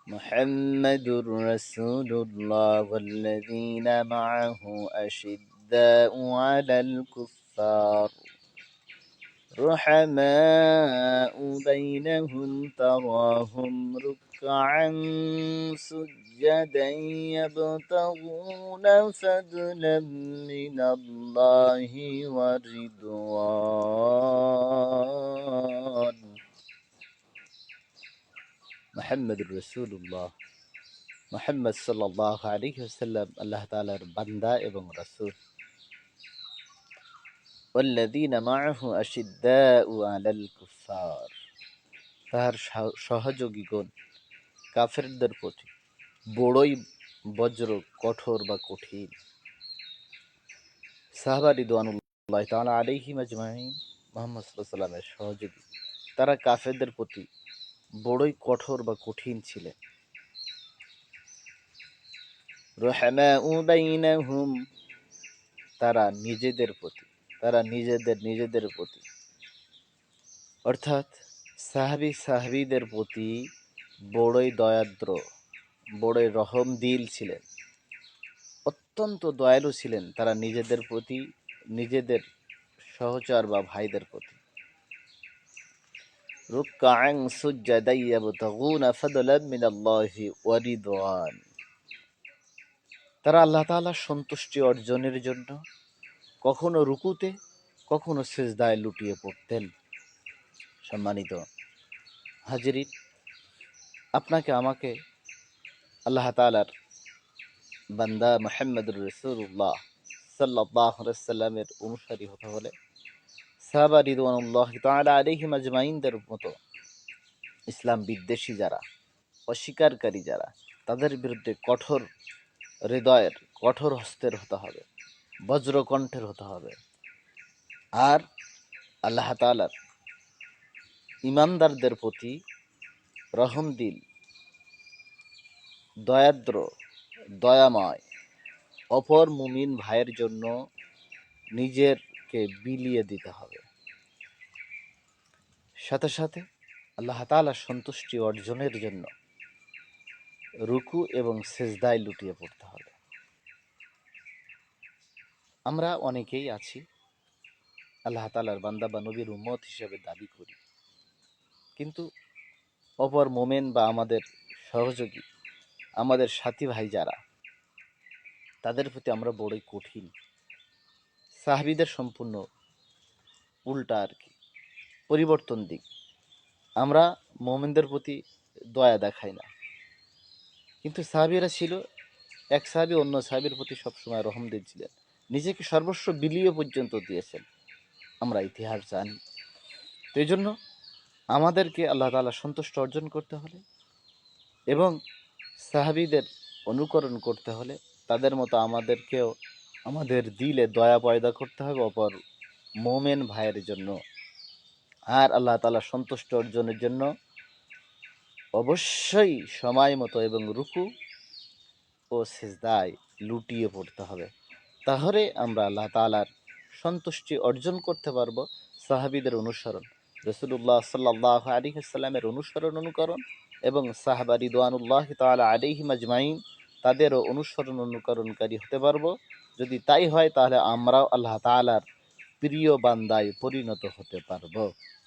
মুহাম্মাদুর রাসূলুল্লাহ ওয়াল্লাযীনা মা'আহু আশিদ্দাউ আলাল কুফফার রুহামাউ বাইনাহুম তারাহুম রুকআন সুজ্জাদান ইয়াবতাগুনা ফাদলাম মিনাল্লাহি ওয়া রিদওয়ান। মুহাম্মাদুর রাসূলুল্লাহ মুহাম্মদ সাল্লাল্লাহু আলাইহি ওয়াসাল্লাম আল্লাহ তাআলার বান্দা এবং রাসূল। ওয়াল্লাযীনা মা'আহু আশিদ্দাউ আলাল কুফফার, তাহার সহযোগীগণ কাফেরদের প্রতি বড়ই বজ্র কঠোর বা কঠিন। সাহাবা রিদওয়ানুল্লাহি তাআলা আলাইহিম আজমাইন, মুহাম্মদ সাল্লাল্লাহু আলাইহি ওয়াসাল্লামের সহযোগী, তারা কাফেরদের প্রতি বড়ই কঠোর বা কঠিন ছিলেন। রুহামাউ বাইনাহুম, তারা নিজেদের প্রতি অর্থাৎ সাহাবীদের প্রতি বড়ই দয়াদ্র, বড়ই রহমদিল ছিলেন, অত্যন্ত দয়ালু ছিলেন তারা নিজেদের প্রতি, নিজেদের সহচর বা ভাইদের প্রতি। রুকআন সুজ্জাদান ইয়াবতাগুনা ফাদলাম মিনাল্লাহি ওয়া রিদওয়ান, তারা আল্লাহ তাআলার সন্তুষ্টি অর্জনের জন্য কখনো রুকুতে কখনো সিজদায় লুটিয়ে পড়তেন। সম্মানিত হাজিরিন, আপনাকে আমাকে আল্লাহ তাআলার বান্দা মুহাম্মদুর রাসূলুল্লাহ সাল্লাল্লাহু আলাইহি ওয়াসাল্লামের অনুসারী হতে হলে সাহাবা রিদওয়ানুল্লাহি তাআলা আলাইহিম আজমাইনদের মতো ইসলাম বিদ্বেষী যারা, অস্বীকারী যারা, তাদের বিরুদ্ধে কঠোর হৃদয়ের, কঠোর হস্তের হতে হবে, বজ্রকণ্ঠের হতে হবে। আর আল্লাহ তাআলার ইমানদারদের প্রতি রহমদিল, দয়াদ্র, দয়াময়, অপর মুমিন ভাইয়ের জন্য নিজেকে বিলিয়ে দিতে হবে। সাথে সাথে আল্লাহ তাআলার সন্তুষ্টি অর্জনের জন্য রুকু এবং সিজদায় লুটিয়ে পড়তে হবে। আমরা অনেকেই আছি আল্লাহ তাআলার বান্দা বা নবীর উম্মত হিসেবে দাবি করি, কিন্তু অপর মোমেন বা আমাদের সহযোগী, আমাদের সাথী ভাই যারা, তাদের প্রতি আমরা বড়ই কঠিন। সাহাবীদের সম্পূর্ণ উল্টা আর কি, পরিবর্তন দিক। আমরা মোমেনদের প্রতি দয়া দেখাই না, কিন্তু সাহাবীরা ছিল, এক সাহাবী অন্য সাহাবীর প্রতি সবসময় রহমদিল ছিলেন, নিজেকে সর্বস্ব বিলিয়ে পর্যন্ত দিয়েছেন, আমরা ইতিহাস জানি। তো এই জন্য আমাদেরকে আল্লাহ তাআলা সন্তুষ্ট অর্জন করতে হলে এবং সাহাবীদের অনুকরণ করতে হলে তাদের মতো আমাদেরকেও আমাদের দিলে দয়া পয়দা করতে হবে অপর মোমেন ভাইয়ের জন্য। আর আল্লাহ তাআলা সন্তুষ্ট অর্জনের জন্য অবশ্যই সময় মতো এবং রুকু ও সিজদায় লুটিয়ে পড়তে হবে। তাহলে আমরা আল্লাহ তাআলার সন্তুষ্টি অর্জন করতে পারবো। সাহাবীদের অনুসরণ, রাসূলুল্লাহ সাল্লাল্লাহু আলাইহি ওয়াসাল্লামের অনুকরণ এবং সাহাবা রিদওয়ানুল্লাহি তাআলা আলাইহিম আজমাইন তাদেরও অনুকরণকারী হতে পারবো। যদি তাই হয় তাহলে আমরাও আল্লাহ তাআলার প্রিয় বান্দায় পরিণত হতে পারবো।